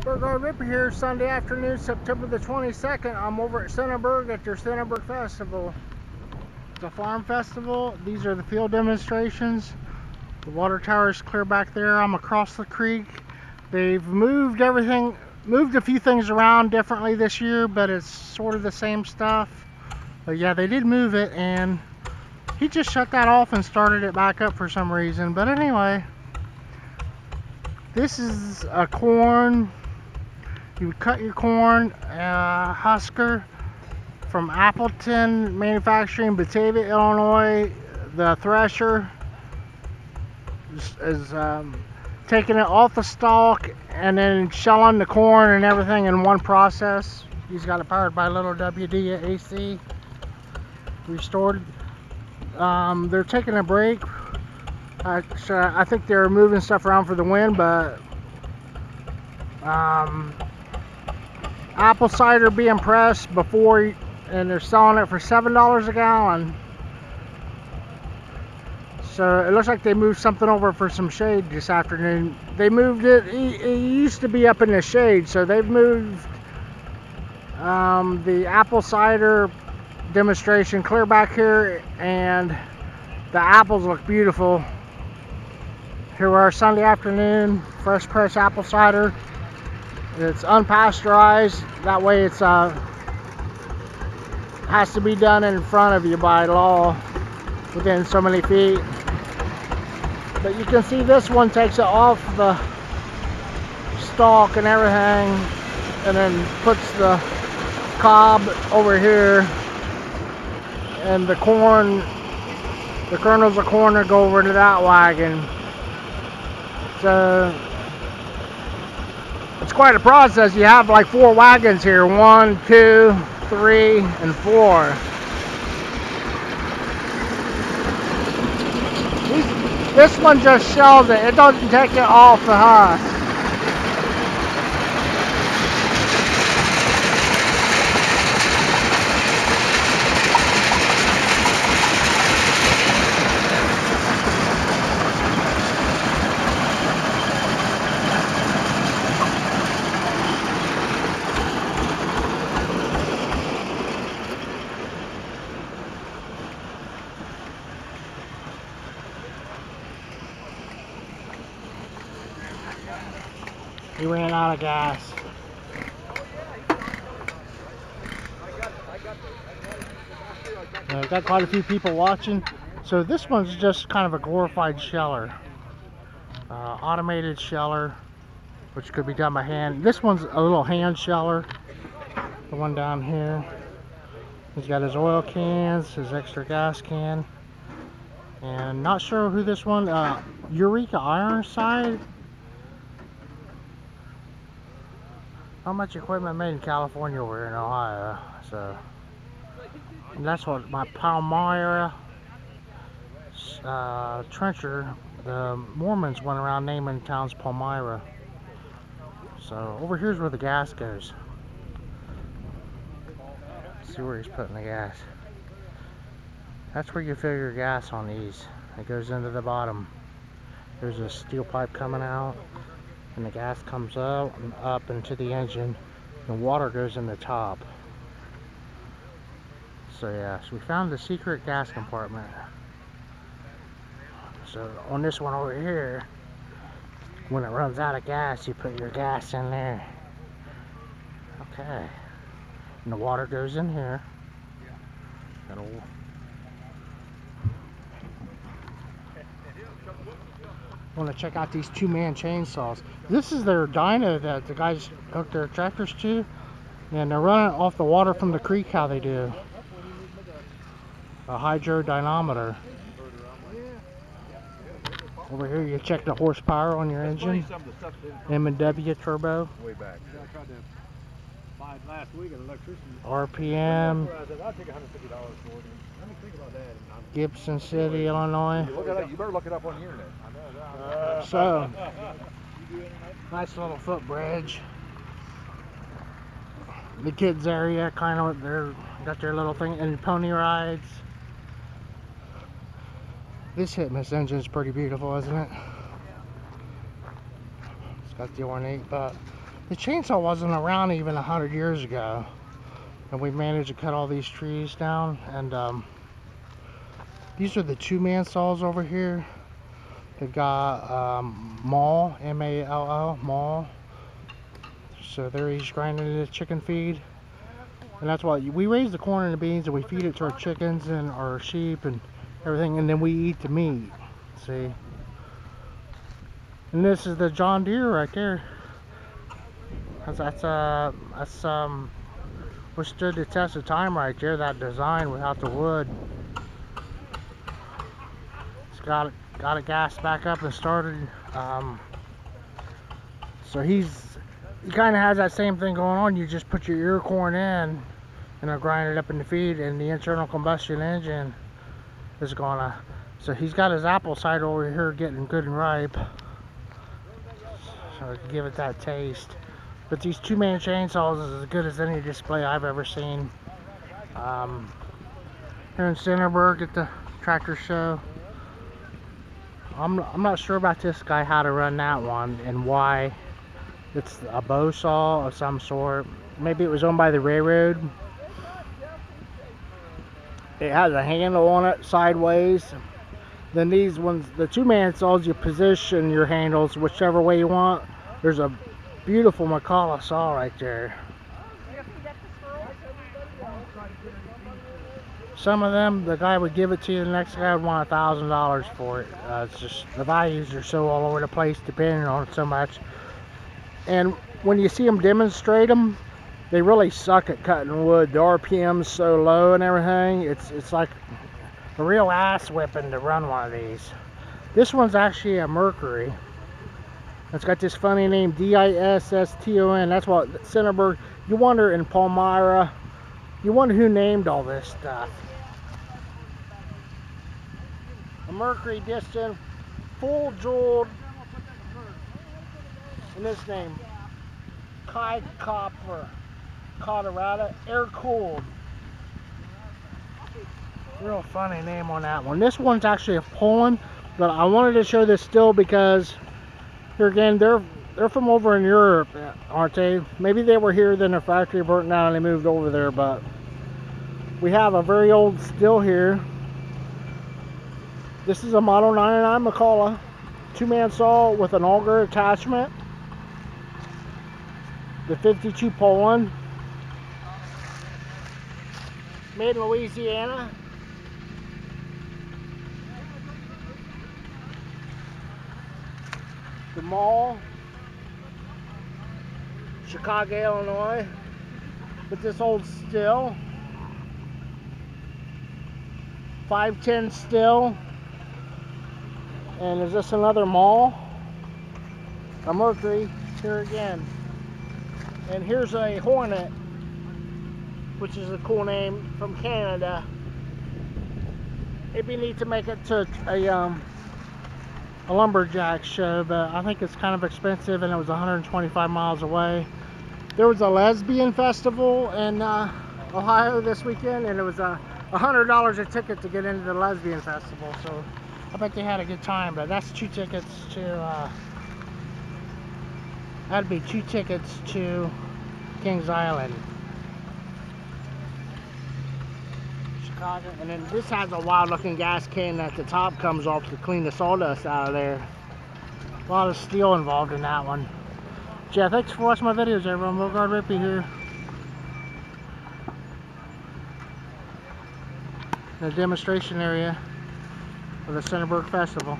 Burgo Rippy here, Sunday afternoon, September the 22nd. I'm over at Centerburg at their Centerburg Festival. It's a farm festival. These are the field demonstrations. The water tower is clear back there. I'm across the creek. They've moved a few things around differently this year, but it's sort of the same stuff. But yeah, they did move it, and he just shut that off and started it back up for some reason. But anyway, this is a corn. You would cut your corn husker from Appleton Manufacturing, Batavia, Illinois. The thresher is taking it off the stalk and then shelling the corn and everything in one process. He's got it powered by a little WD AC. Restored. They're taking a break. I think they're moving stuff around for the wind, but apple cider being pressed before, and they're selling it for $7 a gallon. So it looks like they moved something over for some shade this afternoon. They moved it. It used to be up in the shade, so they've moved the apple cider demonstration clear back here, and the apples look beautiful. Here we are Sunday afternoon, fresh pressed apple cider. It's unpasteurized. That way it's has to be done in front of you by law within so many feet. But you can see this one takes it off the stalk and everything, and then puts the cob over here, and the corn, the kernels of corn will go over to that wagon. So it's quite a process. You have like 4 wagons here. 1, 2, 3, and 4. This one just shells it. It doesn't take it off the husk. He ran out of gas. I've got quite a few people watching. So this one's just kind of a glorified sheller. Automated sheller, which could be done by hand. This one's a little hand sheller. The one down here. He's got his oil cans, his extra gas can. And not sure who this one, Eureka Ironside. How much equipment made in California over here in Ohio, so. And that's what my Palmyra trencher, the Mormons went around naming towns Palmyra. So over here's where the gas goes. Let's see where he's putting the gas. That's where you fill your gas on these. It goes into the bottom. There's a steel pipe coming out, and the gas comes out and up into the engine, and water goes in the top. So yeah, so we found the secret gas compartment. So on this one over here, when it runs out of gas, you put your gas in there. Okay, and the water goes in here. Want to check out these 2-man chainsaws. This is their dyno that the guys hook their tractors to, and they're running off the water from the creek. How they do a hydrodynamometer. Over here you check the horsepower on your engine. M&W turbo. Way back. I tried to buy it last week at an electrician. RPM. Gibson City, Illinois. Look at that. You better look it up on the internet. So, nice little footbridge. The kids area, kind of, they're got their little thing, and pony rides. This Hitmas engine is pretty beautiful, isn't it? It's got the ornate The chainsaw wasn't around even 100 years ago, and we managed to cut all these trees down. And these are the two-man saws over here. They've got maul, M-A-L-L, maul. So there he's grinding the chicken feed. And that's why we raise the corn and the beans, and we feed it to our chickens and our sheep and everything, and then we eat the meat. See? And this is the John Deere right there. That's withstood the test of time right there. That design without the wood. It's got it gassed back up and started. So he kind of has that same thing going on. You just put your ear corn in, and it'll grind it up in the feed, and the internal combustion engine is gonna. So he's got his apple cider over here getting good and ripe, so I can give it that taste. But these two-man chainsaws is as good as any display I've ever seen. Here in Centerburg at the tractor show. I'm not sure about this guy, how to run that one and why. It's a bow saw of some sort. Maybe it was owned by the railroad. It has a handle on it sideways. Then these ones, the two-man saws, you position your handles whichever way you want. There's a beautiful McCullough saw right there. Some of them, the guy would give it to you, the next guy would want $1,000 for it. It's just, the values are so all over the place depending on it so much. And when you see them demonstrate them, they really suck at cutting wood. The RPM's so low and everything. It's like a real ass whipping to run one of these. This one's actually a Mercury. It's got this funny name, D-I-S-S-T-O-N. That's what Centerburg. You wonder in Palmyra. You wonder who named all this stuff. A Mercury Distant, full jeweled. And this name, Kai Copper, Colorado, air cooled. Real funny name on that one. This one's actually a Poland, but I wanted to show this still because here again, they're from over in Europe, aren't they? Maybe they were here, then their factory burnt down and they moved over there, but we have a very old still here. This is a Model 99 McCullough two-man saw with an auger attachment. The 52 Poland, made in Louisiana. The Mall, Chicago, Illinois, with this old still, 510 still. And is this another Mall? A Mercury here again. And here's a Hornet, which is a cool name, from Canada. It'd be neat to make it to a lumberjack show, but I think it's kind of expensive, and it was 125 miles away. There was a lesbian festival in Ohio this weekend, and it was $100 a ticket to get into the lesbian festival. So I bet they had a good time. But that's 2 tickets to. That'd be 2 tickets to Kings Island, Chicago. And then this has a wild looking gas can at the top comes off to clean the sawdust out of there. A lot of steel involved in that one. Yeah, thanks for watching my videos, everyone. Guard Rippy here. The demonstration area of the Centerburg Festival.